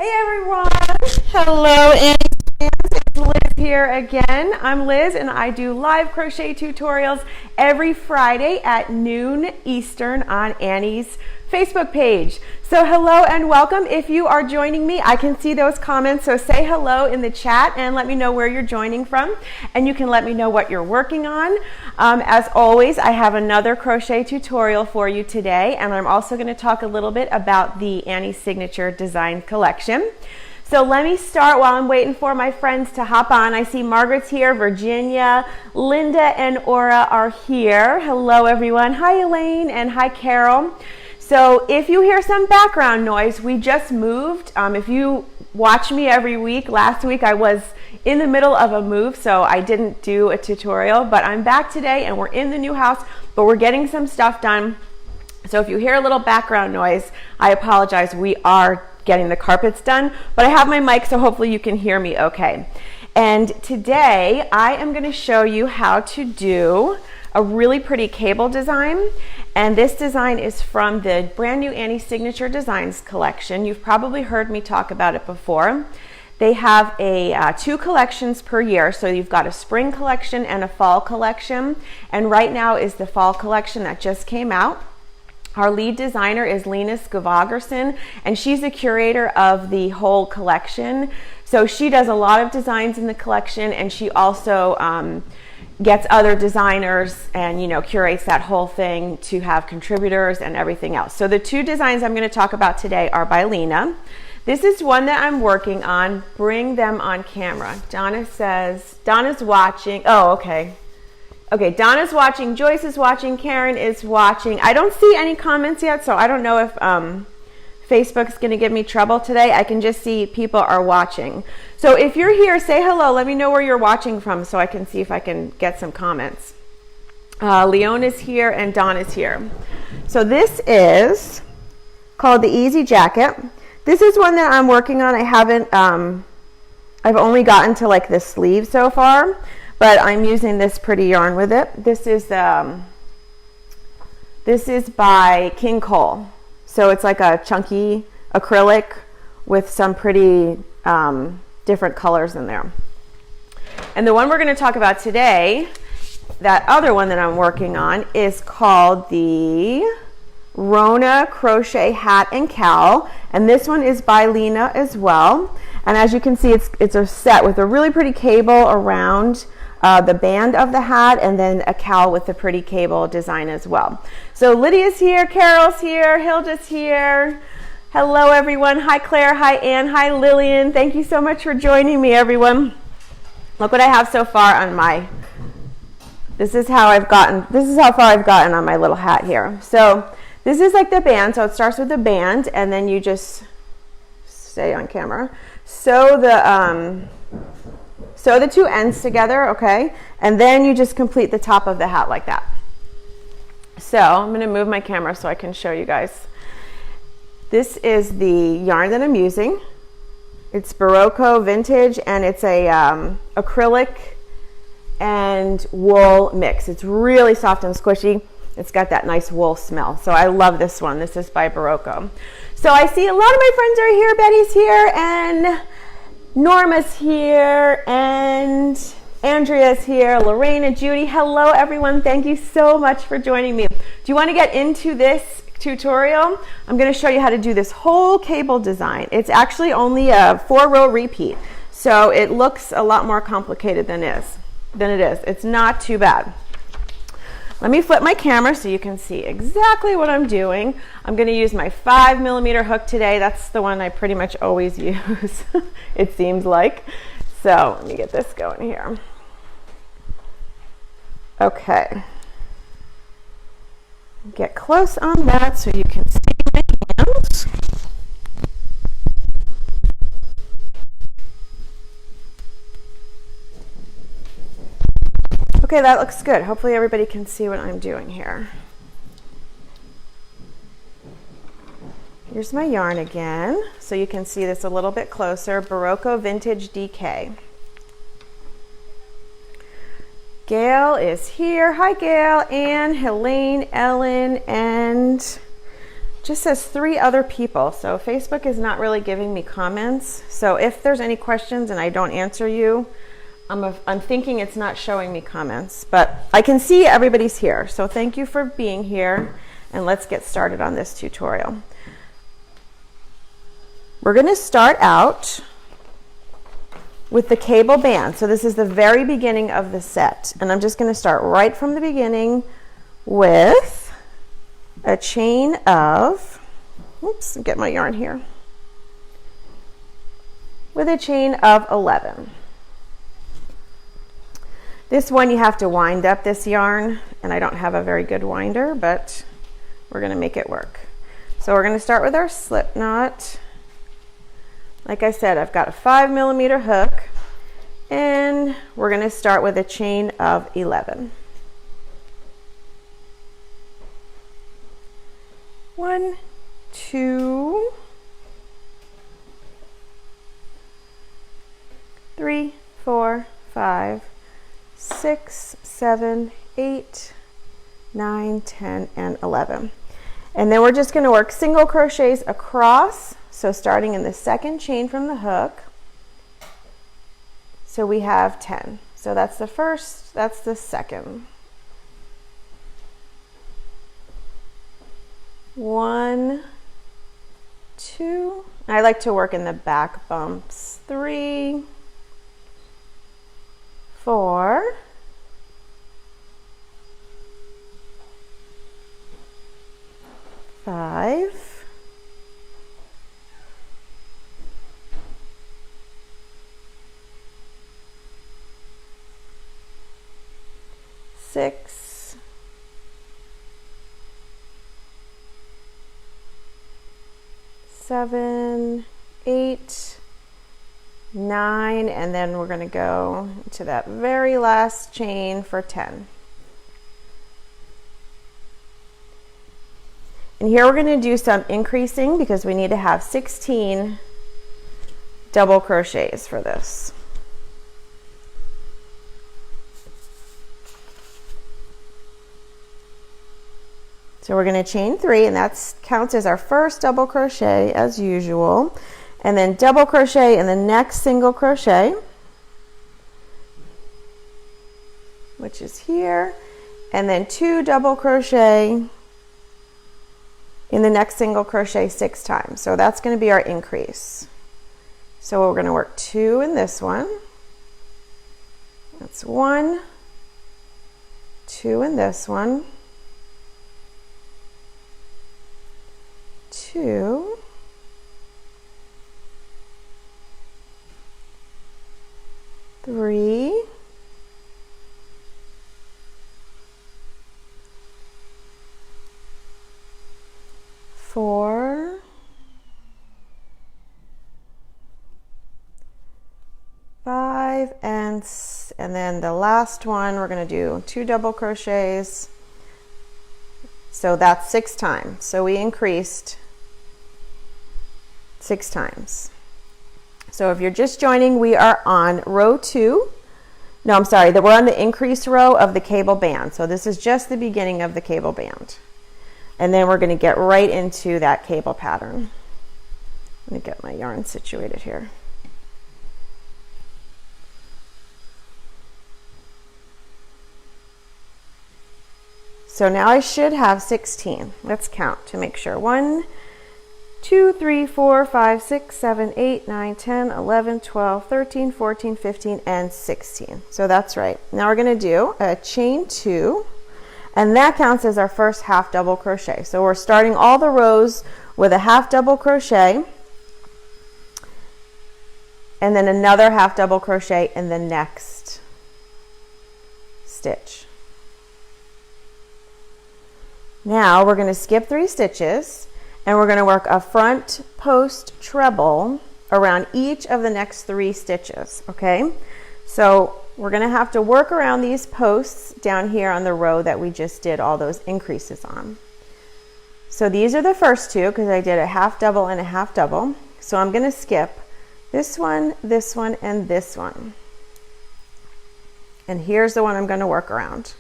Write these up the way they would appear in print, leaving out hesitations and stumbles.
Hey everyone! Hello Annie fans, it's Liz here again. I'm Liz and I do live crochet tutorials every Friday at noon Eastern on Annie's Facebook page. So hello and welcome. If you are joining me, I can see those comments, so say hello in the chat and let me know where you're joining from, and you can let me know what you're working on. As always, I have another crochet tutorial for you today, and I'm also going to talk a little bit about the Annie Signature Design Collection. So let me start while I'm waiting for my friends to hop on. I see Margaret's here, Virginia, Linda and Aura are here. Hello everyone. Hi Elaine and hi Carol. So if you hear some background noise, we just moved. If you watch me every week, last week I was in the middle of a move, so I didn't do a tutorial, but I'm back today and we're in the new house, but we're getting some stuff done. So if you hear a little background noise, I apologize. We are getting the carpets done, but I have my mic, so hopefully you can hear me okay. And today I am going to show you how to do a really pretty cable design. And this design is from the brand new Annie Signature Designs collection. You've probably heard me talk about it before. They have two collections per year, so you've got a spring collection and a fall collection. And right now is the fall collection that just came out. Our lead designer is Lena Skavagerson, and she's the curator of the whole collection. So she does a lot of designs in the collection, and she also gets other designers and curates that whole thing to have contributors and everything else. So the two designs I'm going to talk about today are by Lena. This is one that I'm working on. Bring them on camera. Donna says, Donna's watching. Oh, okay. Okay, Donna's watching, Joyce is watching, Karen is watching. I don't see any comments yet, so I don't know if Facebook's going to give me trouble today. I can just see people are watching. So if you're here, say hello. Let me know where you're watching from so I can see if I can get some comments. Leon is here and Don is here. So this is called the Easy Jacket. This is one that I'm working on. I haven't, I've only gotten to like the sleeve so far, but I'm using this pretty yarn with it. This is by King Cole. So it's like a chunky acrylic with some pretty different colors in there. And the one we're going to talk about today, that other one that I'm working on, is called the Rona Crochet Hat and Cowl. And this one is by Lena as well. And as you can see, it's a set with a really pretty cable around the band of the hat, and then a cowl with the pretty cable design as well. So Lydia's here, Carol's here, Hilda's here. Hello everyone. Hi Claire, hi Anne, hi Lillian. Thank you so much for joining me, everyone. Look what I have so far on my, this is how far I've gotten on my little hat here. So this is like the band, so it starts with the band and then you just stay on camera. Sew the two ends together, okay? And then you just complete the top of the hat like that. So I'm going to move my camera so I can show you guys. This is the yarn that I'm using. It's Barocco Vintage, and it's a acrylic and wool mix. It's really soft and squishy. It's got that nice wool smell. So I love this one. This is by Barocco. So I see a lot of my friends are here. Betty's here, and Norma's here, and Andrea's here, Lorraine, Judy. Hello everyone, thank you so much for joining me. Do you want to get into this tutorial? I'm going to show you how to do this whole cable design. It's actually only a 4-row repeat, so it looks a lot more complicated than it is. It's not too bad. Let me flip my camera so you can see exactly what I'm doing. I'm going to use my 5mm hook today. That's the one I pretty much always use, it seems like. So let me get this going here. Okay. Get close on that so you can see my hands. Okay, that looks good. Hopefully everybody can see what I'm doing here. Here's my yarn again, so you can see this a little bit closer. Barocco Vintage DK. Gail is here. Hi Gail, Anne, Helene, Ellen, and just says 3 other people. So Facebook is not really giving me comments. So if there's any questions and I don't answer you, I'm thinking it's not showing me comments, but I can see everybody's here. So thank you for being here, and let's get started on this tutorial. We're going to start out with the cable band. So this is the very beginning of the set, and I'm just going to start right from the beginning with a chain of, oops, get my yarn here, with a chain of 11. This one you have to wind up this yarn, and I don't have a very good winder, but we're going to make it work. So we're going to start with our slip knot. Like I said, I've got a 5mm hook, and we're going to start with a chain of 11. 1, 2, 3, 4, 5, 6, 7, 8, 9, 10, and 11. And then we're just going to work single crochets across. So starting in the second chain from the hook. So we have 10. So that's the first, that's the second. 1, 2. I like to work in the back bumps. 3, 4, 5, 6, 7, 8, 9, and then we're going to go to that very last chain for 10. And here we're going to do some increasing because we need to have 16 double crochets for this. So we're going to chain 3, and that counts as our first double crochet as usual. And then double crochet in the next single crochet, which is here, and then 2 double crochet in the next single crochet 6 times. So that's going to be our increase. So we're going to work 2 in this one. That's 1, 2 in this one, 2, 3, 4, 5, and then the last one we're going to do 2 double crochets. So that's 6 times. So we increased 6 times. So if you're just joining, we are on row 2. No, I'm sorry, we're on the increase row of the cable band. So this is just the beginning of the cable band. And then we're going to get right into that cable pattern. Let me get my yarn situated here. So now I should have 16. Let's count to make sure. 1, 2, 3, 4, 5, 6, 7, 8, 9, 10, 11, 12, 13, 14, 15, and 16. So that's right. Now we're going to do a chain 2, and that counts as our first half double crochet. So we're starting all the rows with a half double crochet, and then another half double crochet in the next stitch. Now we're going to skip 3 stitches, and we're going to work a front post treble around each of the next 3 stitches, okay? So we're going to have to work around these posts down here on the row that we just did all those increases on. So these are the first 2 because I did a half double and a half double. So I'm going to skip this one, and this one. And here's the one I'm going to work around.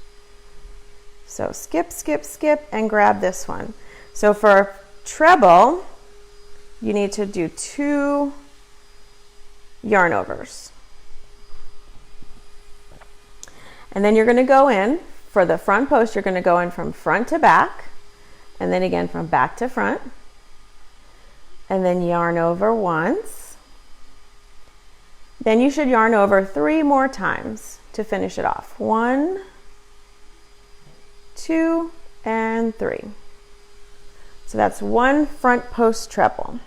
So skip, skip, skip, and grab this one. So for treble, you need to do 2 yarn overs. And then you're going to go in, for the front post, you're going to go in from front to back, and then again from back to front, and then yarn over once. Then you should yarn over 3 more times to finish it off. 1, 2, and 3. So that's 1 front post treble.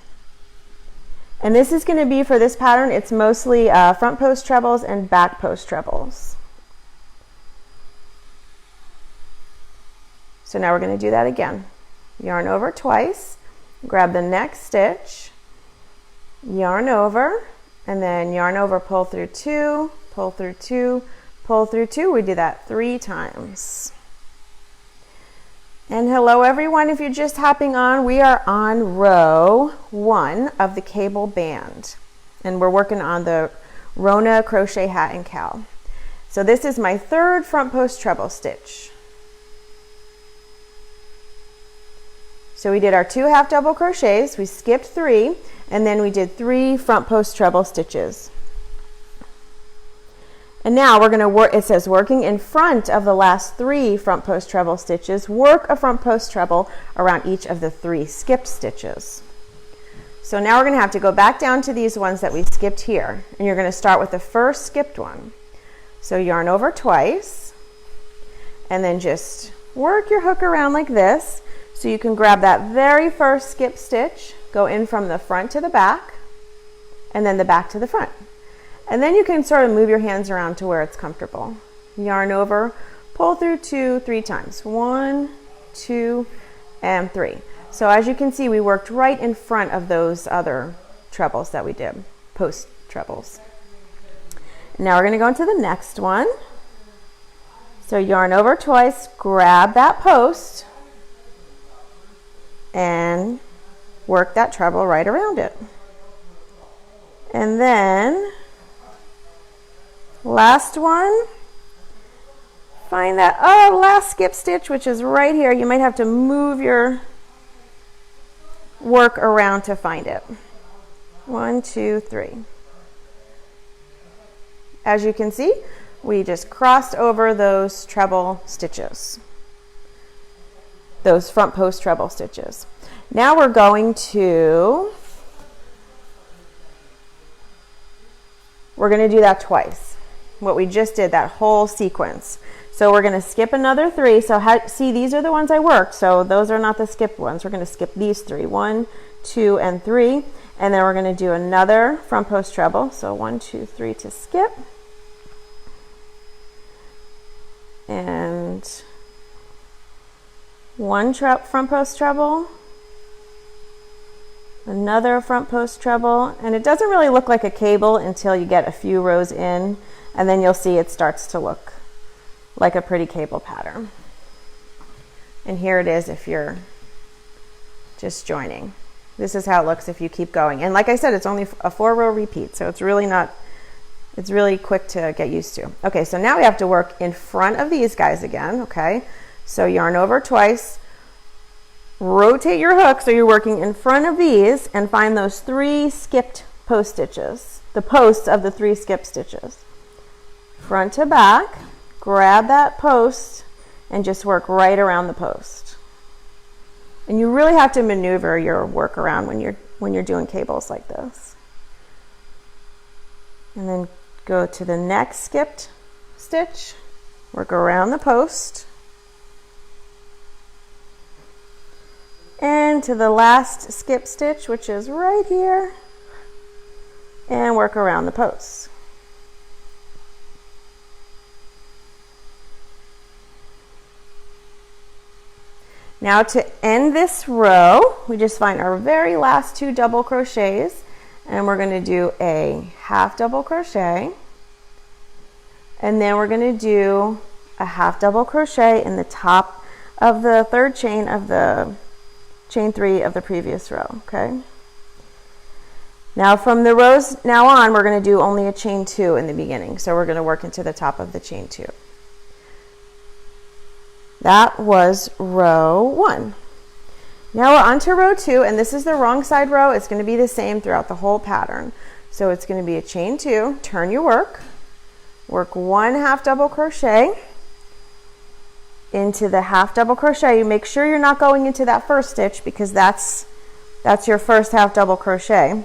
And this is going to be, for this pattern, it's mostly front post trebles and back post trebles. So now we're going to do that again. Yarn over twice, grab the next stitch, yarn over, and then yarn over, pull through 2, pull through 2, pull through 2. We do that 3 times. And hello everyone, if you're just hopping on, we are on row 1 of the cable band. And we're working on the Rona crochet hat and cowl. So this is my 3rd front post treble stitch. So we did our 2 half double crochets, we skipped 3, and then we did 3 front post treble stitches. And now we're going to work, it says working in front of the last 3 front post treble stitches, work a front post treble around each of the 3 skipped stitches. So now we're going to have to go back down to these ones that we skipped here, and you're going to start with the first skipped one. So yarn over twice, and then just work your hook around like this, so you can grab that very first skip stitch, go in from the front to the back, and then the back to the front. And then you can sort of move your hands around to where it's comfortable. Yarn over, pull through 2, 3 times. 1, 2, and 3. So as you can see, we worked right in front of those other trebles that we did, post trebles. Now we're going to go into the next one. So yarn over twice, grab that post, and work that treble right around it. And then last one, find that last skip stitch, which is right here. You might have to move your work around to find it. 1, 2, 3. As you can see, we just crossed over those treble stitches, those front post treble stitches. Now we're going to do that twice, what we just did, that whole sequence. So we're going to skip another 3. So see, these are the ones I worked, so those are not the skipped ones. We're going to skip these 3, 1, 2, and 3, and then we're going to do another front post treble. So 1, 2, 3 to skip, and 1 front post treble, another front post treble, and it doesn't really look like a cable until you get a few rows in, and then you'll see it starts to look like a pretty cable pattern. And here it is if you're just joining. This is how it looks if you keep going. And like I said, it's only a 4-row repeat, so it's really quick to get used to. Okay, so now we have to work in front of these guys again, okay? So yarn over twice, rotate your hook so you're working in front of these, and find those 3 skipped post stitches, the posts of the 3 skipped stitches. Front to back, grab that post, and just work right around the post. And you really have to maneuver your work around when you're doing cables like this. And then go to the next skipped stitch, work around the post, and to the last skip stitch, which is right here, and work around the post. Now to end this row, we just find our very last 2 double crochets, and we're going to do a half double crochet, and then we're going to do a half double crochet in the top of the 3rd chain of the chain 3 of the previous row. Okay, now from the rows now on, we're going to do only a chain 2 in the beginning, so we're going to work into the top of the chain 2. That was row 1. Now we're on to row 2, and this is the wrong side row. It's going to be the same throughout the whole pattern. So it's going to be a chain 2, turn your work 1 half double crochet into the half double crochet. You make sure you're not going into that first stitch because that's your first half double crochet.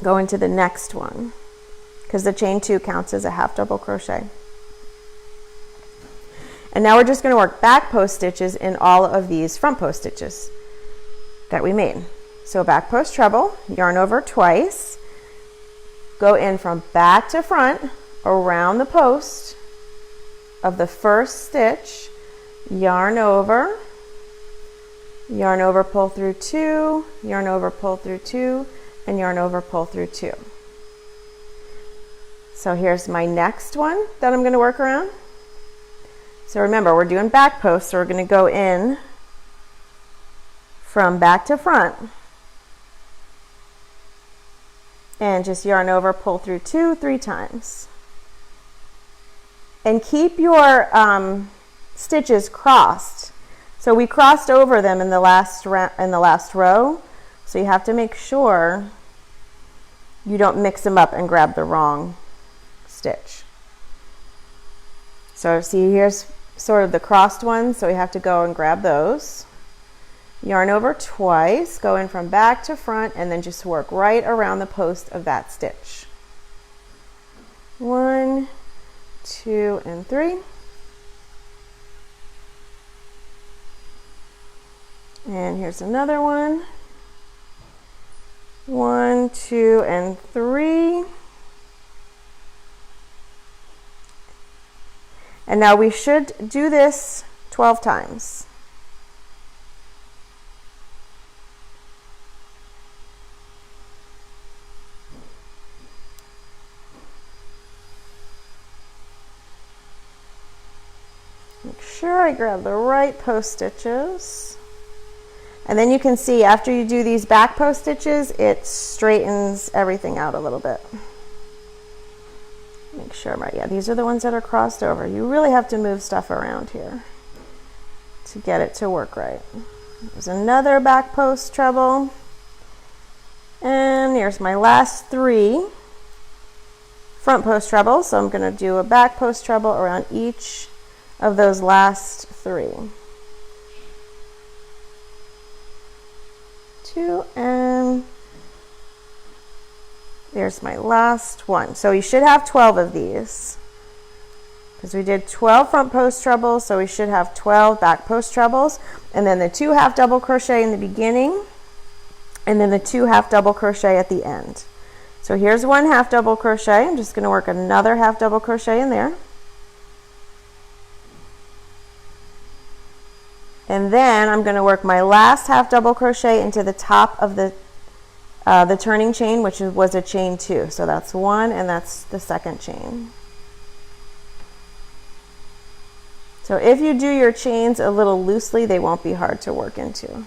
Go into the next one because the chain 2 counts as a half double crochet. And now we're just going to work back post stitches in all of these front post stitches that we made. So back post treble, yarn over twice, go in from back to front around the post of the first stitch, yarn over, pull through 2, yarn over, pull through 2, and yarn over, pull through 2. So here's my next one that I'm going to work around. So remember, we're doing back post, so we're going to go in from back to front and just yarn over, pull through 2 3 times. And keep your stitches crossed. So we crossed over them in the last row, so you have to make sure you don't mix them up and grab the wrong stitch. So see, here's sort of the crossed ones, so we have to go and grab those. Yarn over twice, go in from back to front, and then just work right around the post of that stitch. 1, 2, and 3. And here's another one. 1, 2, and 3. And now we should do this 12 times. Make sure I grab the right post stitches. And then you can see after you do these back post stitches, it straightens everything out a little bit. Make sure, yeah, these are the ones that are crossed over. You really have to move stuff around here to get it to work right. There's another back post treble. And here's my last 3 front post trebles. So I'm going to do a back post treble around each of those last 3. 2, and there's my last one. So you should have 12 of these because we did 12 front post trebles, so we should have 12 back post trebles, and then the 2 half double crochet in the beginning, and then the 2 half double crochet at the end. So here's 1 half double crochet. I'm just going to work another half double crochet in there. And then I'm going to work my last half double crochet into the top of the turning chain, which was a chain 2. So that's 1, and that's the second chain. So if you do your chains a little loosely, they won't be hard to work into.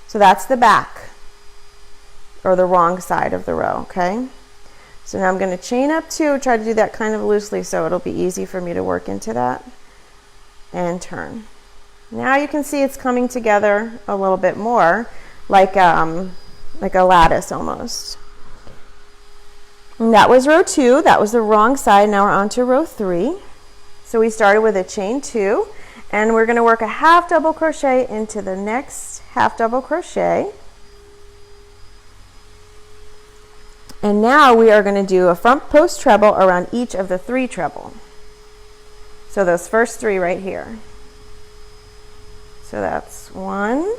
So that's the back, or the wrong side of the row, okay? So now I'm going to chain up 2, try to do that kind of loosely so it'll be easy for me to work into that, and turn. Now you can see it's coming together a little bit more like a lattice almost. And that was row 2. That was the wrong side. Now we're on to row 3. So we started with a chain 2, and we're going to work a half double crochet into the next half double crochet. And now we are going to do a front post treble around each of the 3 treble. So those first 3 right here. So that's 1,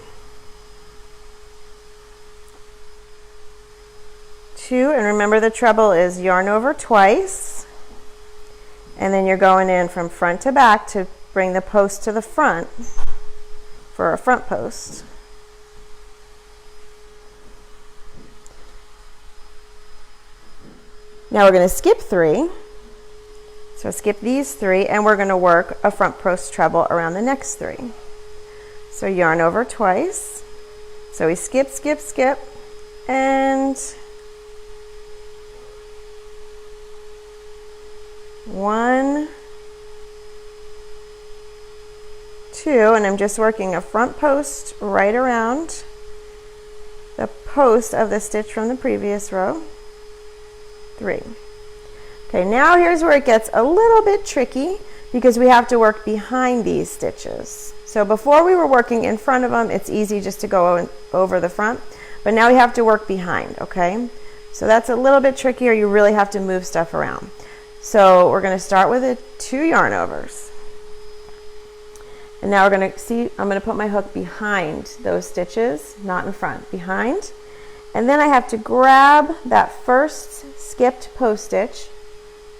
2, and remember the treble is yarn over twice, and then you're going in from front to back to bring the post to the front for a front post. Now we're going to skip 3. So skip these 3, and we're going to work a front post treble around the next 3. So yarn over twice. So we skip, skip, skip, and 1, 2, and I'm just working a front post right around the post of the stitch from the previous row. 3. Okay, now here's where it gets a little bit tricky because we have to work behind these stitches. So before we were working in front of them, it's easy just to go over the front, but now we have to work behind, okay? So that's a little bit trickier. You really have to move stuff around. So we're going to start with the 2 yarn overs. And now we're going to see, I'm going to put my hook behind those stitches, not in front, behind. And then I have to grab that first skipped post stitch.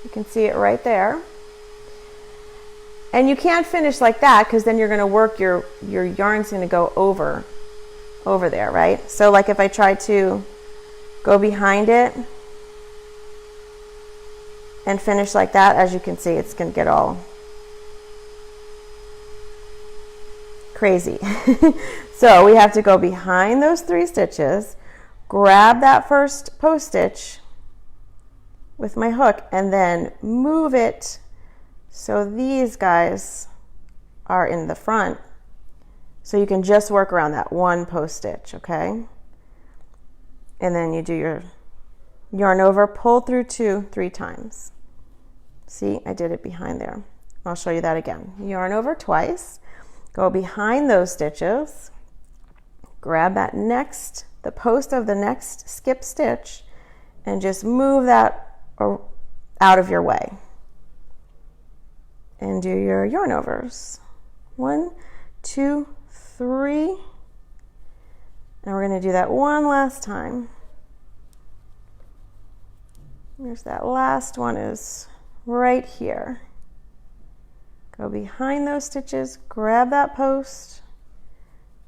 You can see it right there. And you can't finish like that because then you're going to work, your yarn's going to go over there, right? So like if I try to go behind it and finish like that, as you can see, it's going to get all crazy. So we have to go behind those 3 stitches, grab that first post stitch with my hook, and then move it so these guys are in the front. So you can just work around that one post stitch, okay? And then you do your yarn over, pull through 2 3 times. See, I did it behind there. I'll show you that again. Yarn over twice, go behind those stitches, grab that next, the post of the next skip stitch, and just move that out of your way. And do your yarn overs. 1 2 3. And we're going to do that one last time. There's that last one, is right here. Go behind those stitches, grab that post,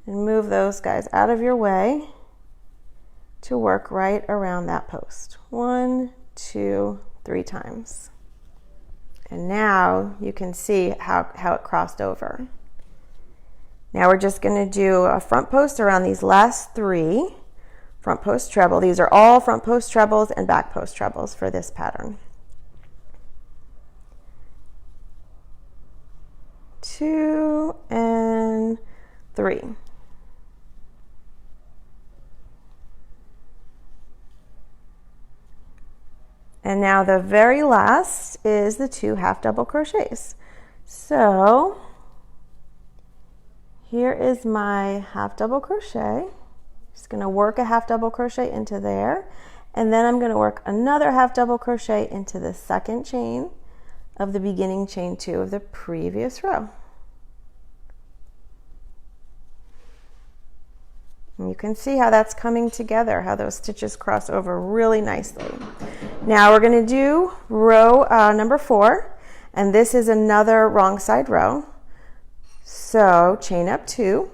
and move those guys out of your way to work right around that post. 1 2 3 times. And now you can see how it crossed over. Now we're just going to do a front post around these last 3. Front post treble. These are all front post trebles and back post trebles for this pattern. 2 and 3. And now the very last is the 2 half double crochets. So here is my half double crochet. Just going to work a half double crochet into there, and then I'm going to work another half double crochet into the second chain of the beginning chain 2 of the previous row. And you can see how that's coming together, how those stitches cross over really nicely. Now we're going to do row number 4, and this is another wrong side row. So chain up 2,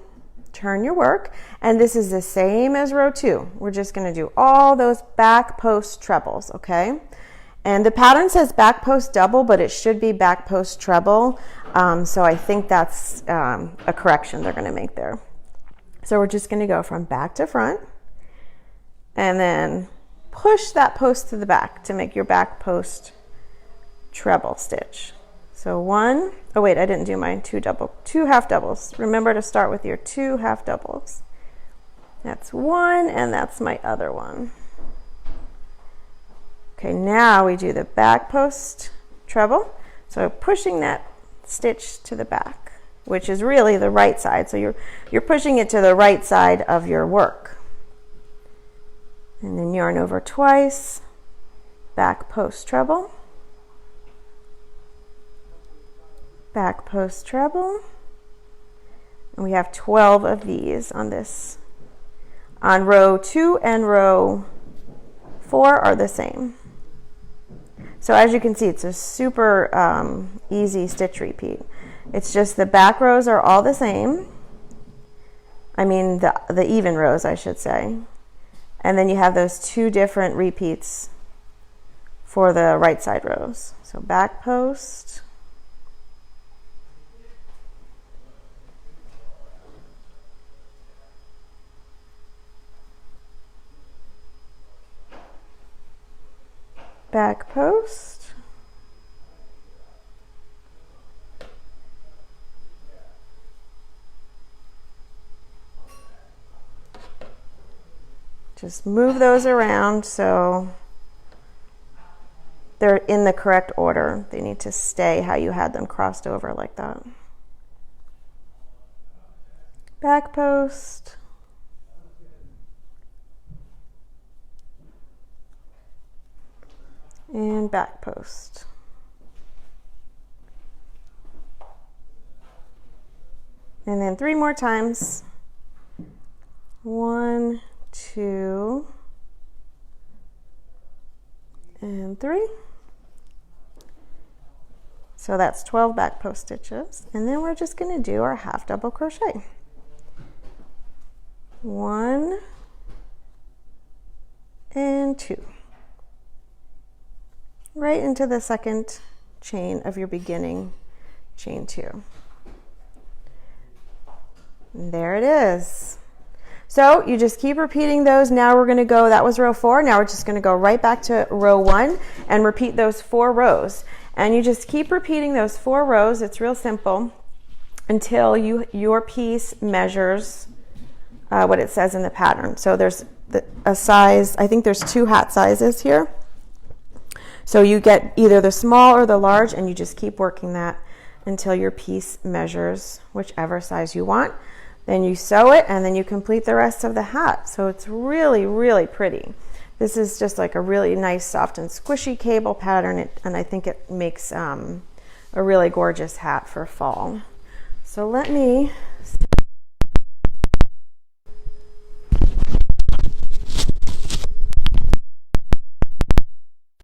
turn your work, and this is the same as row 2. We're just going to do all those back post trebles, okay? And the pattern says back post double, but it should be back post treble. So I think that's a correction they're going to make there. So we're just going to go from back to front and then push that post to the back to make your back post treble stitch. So 1, oh wait, I didn't do my 2 half doubles. Remember to start with your 2 half doubles. That's 1, and that's my other one. Okay, now we do the back post treble. So pushing that stitch to the back, which is really the right side. So you're pushing it to the right side of your work. And then yarn over twice, back post treble, back post treble. And we have 12 of these on this. On row 2 and row 4 are the same. So as you can see, it's a super easy stitch repeat. It's just the back rows are all the same. I mean the even rows, I should say. And then you have those 2 different repeats for the right side rows. So back post, back post, Just move those around so they're in the correct order. They need to stay how you had them crossed over, like that. Back post. And back post. And then 3 more times. 1, 2, and 3. So that's 12 back post stitches. And then we're just going to do our half double crochet. 1 and 2. Right into the second chain of your beginning chain 2. And there it is. So you just keep repeating those. Now we're going to go, that was row 4. Now we're just going to go right back to row 1 and repeat those 4 rows. And you just keep repeating those 4 rows. It's real simple until your piece measures what it says in the pattern. So there's a size, I think there's 2 hat sizes here. So you get either the small or the large, and you just keep working that until your piece measures whichever size you want. Then you sew it, and then you complete the rest of the hat. So it's really, really pretty. This is just like a really nice, soft, and squishy cable pattern, and I think it makes a really gorgeous hat for fall. So let me...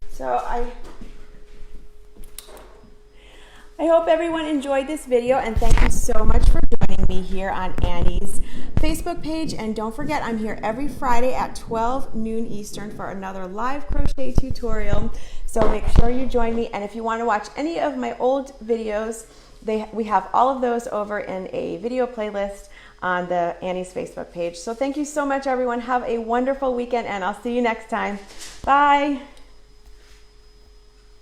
So I hope everyone enjoyed this video, and thank you so much for joining me here on Annie's Facebook page. And don't forget, I'm here every Friday at 12 noon Eastern for another live crochet tutorial. So make sure you join me. And if you want to watch any of my old videos, we have all of those over in a video playlist on the Annie's Facebook page. So thank you so much, everyone. Have a wonderful weekend, and I'll see you next time. Bye.